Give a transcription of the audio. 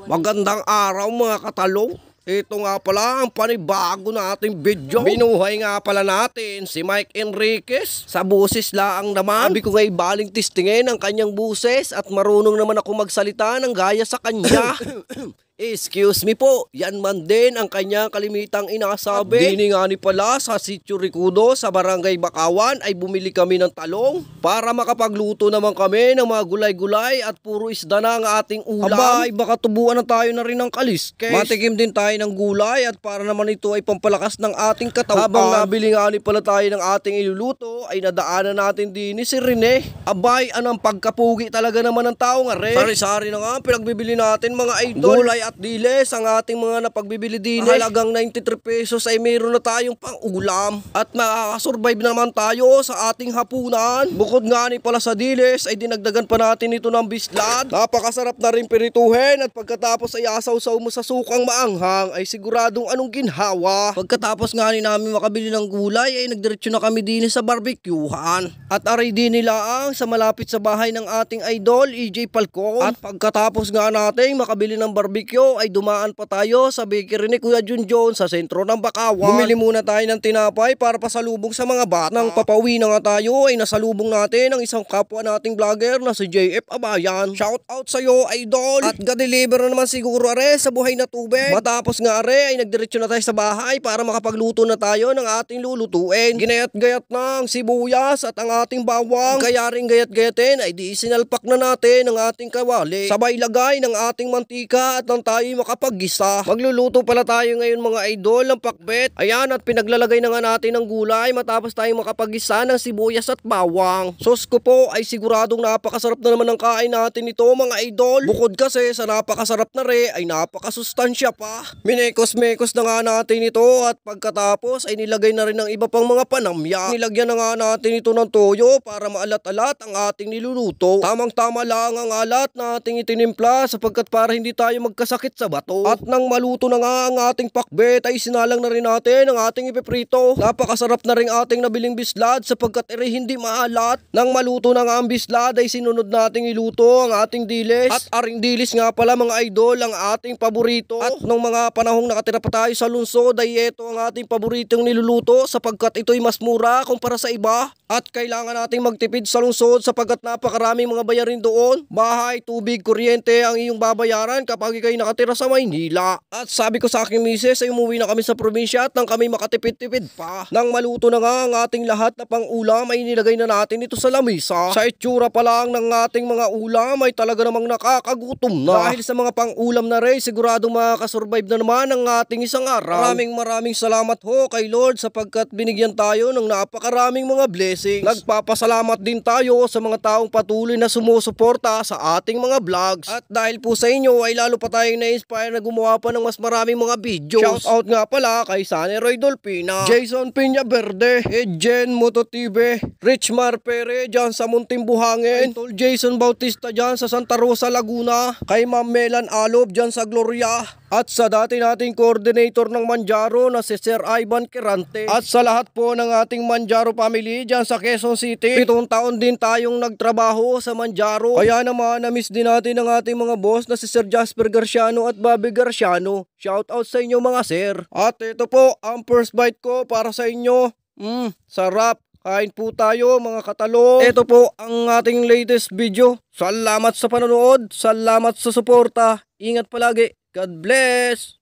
Magandang araw mga katalong. Ito nga pala ang panibago nating video. Binuhay nga pala natin si Mike Enriquez. Sa buses laang naman. Sabi ko nga'y baling tistingin ang kanyang buses at marunong naman ako magsalita ng gaya sa kanya. Excuse me po, yan man din ang kanyang kalimitang inasabi. At dini nga ni pala sa Sitio Ricudo sa Barangay Bakawan ay bumili kami ng talong para makapagluto naman kami ng mga gulay-gulay at puro isda na ang ating ulam. Abay, baka tubuan na tayo na rin ng kaliskes. Matikim din tayo ng gulay at para naman ito ay pampalakas ng ating katawan. Habang nabili nga ni pala tayo ng ating iluluto ay nadaanan natin din ni si Rene. Abay, anong pagkapugi talaga naman ng tao nga rin. Sari-sari na nga pinagbibili natin mga idol. Gulay at diles ang ating mga napagbibili din. Halagang 93 pesos ay mayroon na tayong pang-ulam. At makakasurvive naman tayo sa ating hapunan. Bukod nga ni pala sa diles ay dinagdagan pa natin ito ng bislad. Napakasarap na rin pirituhin at pagkatapos ay asaw-saw mo sa sukang maanghang ay siguradong anong ginhawa. Pagkatapos nga ni namin makabili ng gulay ay nagdiretso na kami din sa barbecuehan. At aray din nila ang sa malapit sa bahay ng ating idol EJ Falcon. At pagkatapos nga natin makabili ng barbecue ay dumaan pa tayo sa bakery ni Kuya Junjon sa sentro ng Bakawan. Bumili muna tayo ng tinapay para pasalubong sa mga bata. Nang papauwi na nga tayo ay nasalubong natin ang isang kapwa nating vlogger na si JF Abayan. Shout out sa iyo idol. At ga-deliver na naman siguro are sa buhay na tubig. Matapos nga are ay nagdiretso na tayo sa bahay para makapagluto na tayo ng ating lulutuin. Ginayat-gayat na ang sibuyas at ang ating bawang. Kaya rin gayat-gayatin ay di sinalpak na natin ang ating kawali. Sabay lagay ng ating mantika at ng tayo makapag-gisa. Magluluto pala tayo ngayon mga idol ng pakbet. Ayan at pinaglalagay na nga natin ng gulay matapos tayo makapag-gisa ng sibuyas at bawang. Sos ko po ay siguradong napakasarap na naman ang kain natin ito mga idol. Bukod kasi sa napakasarap na ay napakasustansya pa. Minekos-mekos na nga natin ito at pagkatapos ay nilagay na rin ng iba pang mga panamya. Nilagyan na nga natin ito ng toyo para maalat-alat ang ating niluluto. Tamang-tama lang ang alat na ating itinimpla sapagkat para hindi tayo magkasakit sa bato. At nang maluto na nga ang ating pakbet ay sinalang na rin natin ang ating ipiprito. Napakasarap na rin ating nabiling bislad sapagkat hindi maalat. Nang maluto na nga ang bislad ay sinunod nating iluto ang ating dilis. At aring dilis nga pala mga idol ang ating paborito. At nung mga panahong nakatira pa tayo sa lungsod ay ito ang ating paboritong niluluto sapagkat ito'y mas mura kumpara sa iba. At kailangan nating magtipid sa lungsod sapagkat napakaraming mga bayarin doon. Bahay, tubig, kuryente ang iyong babayaran kapag ikay nakatira sa Maynila. At sabi ko sa aking misis ay umuwi na kami sa probinsya at nang kami makatipid-tipid pa. Nang maluto na nga ang ating lahat na pang-ulam ay nilagay na natin ito sa lamisa. Sa itsura pa lang ng ating mga ulam ay talaga namang nakakagutom na. Dahil sa mga pang-ulam na rin siguradong makakasurvive na naman ang ating isang araw. Maraming salamat ho kay Lord sapagkat binigyan tayo ng napakaraming mga blessings. Nagpapasalamat din tayo sa mga taong patuloy na sumusuporta sa ating mga vlogs. At dahil po sa inyo ay lalo pa tayong na-inspire na gumawa pa ng mas maraming mga videos. Shout out nga pala kay Sunny Roy Dolpina, Jason Piña Verde, Edjen Mototibe, Richmar Pere dyan sa Munting Buhangin, Tol Jason Bautista dyan sa Santa Rosa, Laguna, kay Ma'am Melan Alob dyan sa Gloria, at sa dati nating coordinator ng Manjaro na si Sir Ivan Quirante. At sa lahat po ng ating Manjaro family dyan sa Quezon City. 7 taon din tayong nagtrabaho sa Manjaro. Kaya naman na-miss din natin ang ating mga boss na si Sir Jasper Garciano at Bobby Garciano. Shout out sa inyo mga sir. At ito po ang first bite ko para sa inyo. Sarap. Kain po tayo mga katalong. Ito po ang ating latest video. Salamat sa panonood. Salamat sa suporta. Ingat palagi. God bless.